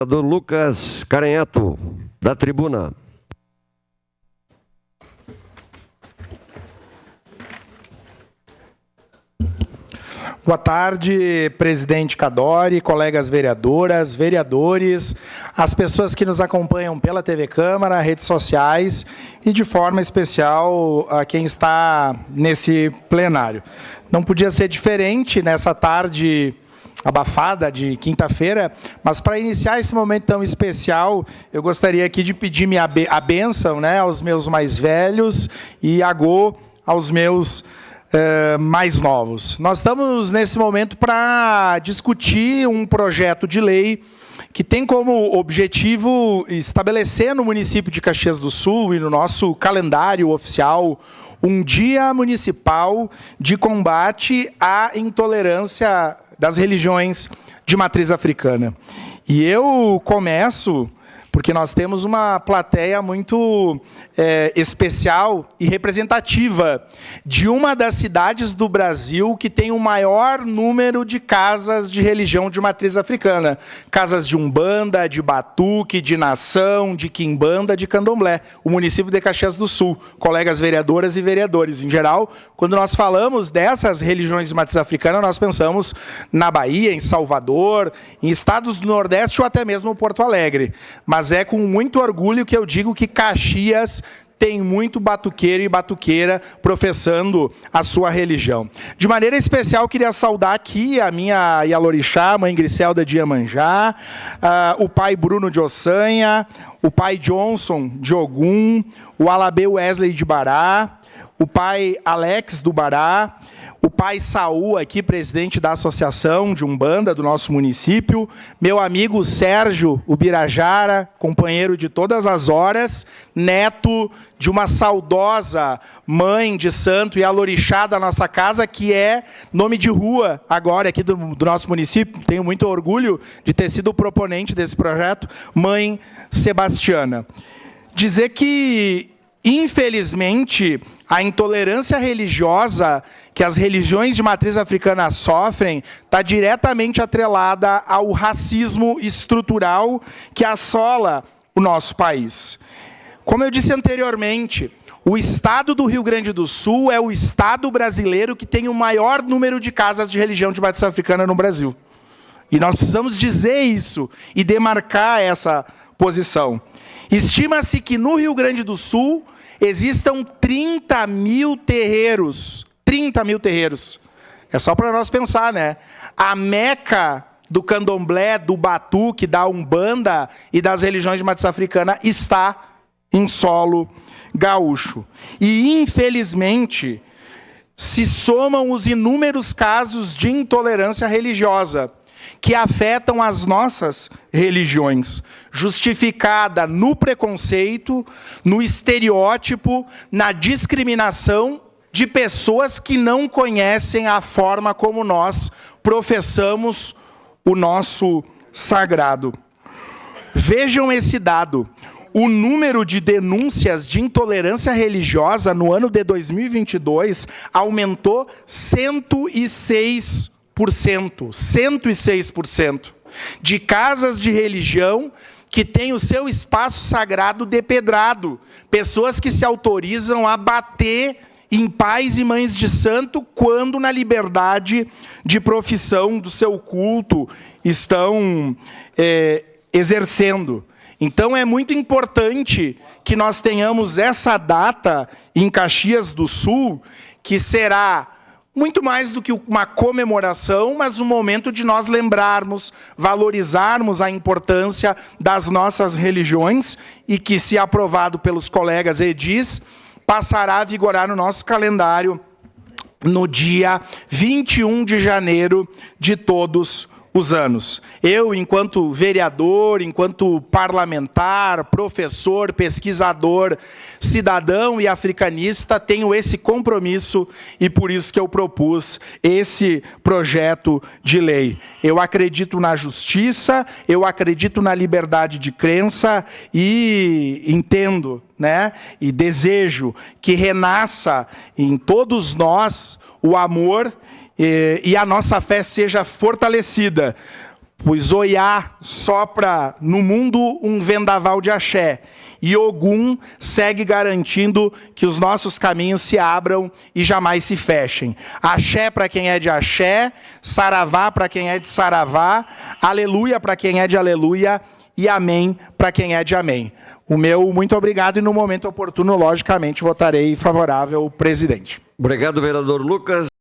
Do Lucas Carenhato, da tribuna. Boa tarde, presidente Cadori, colegas vereadoras, vereadores, as pessoas que nos acompanham pela TV Câmara, redes sociais e, de forma especial, a quem está nesse plenário. Não podia ser diferente nessa tarde abafada de quinta-feira, mas para iniciar esse momento tão especial, eu gostaria aqui de pedir a bênção, né, aos meus mais velhos e agô aos meus mais novos. Nós estamos nesse momento para discutir um projeto de lei que tem como objetivo estabelecer no município de Caxias do Sul e no nosso calendário oficial um dia municipal de combate à intolerância das religiões de matriz africana. E eu começo porque nós temos uma plateia muito especial e representativa de uma das cidades do Brasil que tem o maior número de casas de religião de matriz africana. Casas de Umbanda, de Batuque, de Nação, de Quimbanda, de Candomblé. O município de Caxias do Sul. Colegas vereadoras e vereadores. Em geral, quando nós falamos dessas religiões de matriz africana, nós pensamos na Bahia, em Salvador, em estados do Nordeste ou até mesmo Porto Alegre. Mas é com muito orgulho que eu digo que Caxias tem muito batuqueiro e batuqueira professando a sua religião. De maneira especial, queria saudar aqui a minha Ialorixá, mãe Griselda de Iemanjá, o pai Bruno de Ossanha, o pai Johnson de Ogum, o Alabê Wesley de Bará, o pai Alex do Bará, o pai Saul, aqui, presidente da Associação de Umbanda do nosso município, meu amigo Sérgio Ubirajara, companheiro de todas as horas, neto de uma saudosa mãe de santo e alorixá da nossa casa, que é nome de rua agora aqui do nosso município. Tenho muito orgulho de ter sido o proponente desse projeto, Mãe Sebastiana. Dizer que, infelizmente, a intolerância religiosa que as religiões de matriz africana sofrem está diretamente atrelada ao racismo estrutural que assola o nosso país. Como eu disse anteriormente, o estado do Rio Grande do Sul é o estado brasileiro que tem o maior número de casas de religião de matriz africana no Brasil. E nós precisamos dizer isso e demarcar essa posição. Estima-se que no Rio Grande do Sul existam 30 mil terreiros. 30 mil terreiros. É só para nós pensar, né? A meca do candomblé, do batuque, da umbanda e das religiões de matriz africana está em solo gaúcho. E, infelizmente, se somam os inúmeros casos de intolerância religiosa que afetam as nossas religiões, justificada no preconceito, no estereótipo, na discriminação de pessoas que não conhecem a forma como nós professamos o nosso sagrado. Vejam esse dado. O número de denúncias de intolerância religiosa no ano de 2022 aumentou 106%. 106%. De casas de religião que têm o seu espaço sagrado depedrado. Pessoas que se autorizam a bater em pais e mães de santo, quando na liberdade de profissão do seu culto estão exercendo. Então é muito importante que nós tenhamos essa data em Caxias do Sul, que será muito mais do que uma comemoração, mas um momento de nós lembrarmos, valorizarmos a importância das nossas religiões e que, se aprovado pelos colegas edis, passará a vigorar no nosso calendário no dia 21 de janeiro de todos os anos. Eu, enquanto vereador, enquanto parlamentar, professor, pesquisador, cidadão e africanista, tenho esse compromisso e por isso que eu propus esse projeto de lei. Eu acredito na justiça, eu acredito na liberdade de crença e entendo, né, e desejo que renasça em todos nós o amor e a nossa fé seja fortalecida pois Oiá sopra no mundo um vendaval de axé, e Ogum segue garantindo que os nossos caminhos se abram e jamais se fechem. Axé para quem é de axé, saravá para quem é de saravá, aleluia para quem é de aleluia e amém para quem é de amém. O meu muito obrigado e no momento oportuno, logicamente, votarei favorável, presidente. Obrigado, vereador Lucas.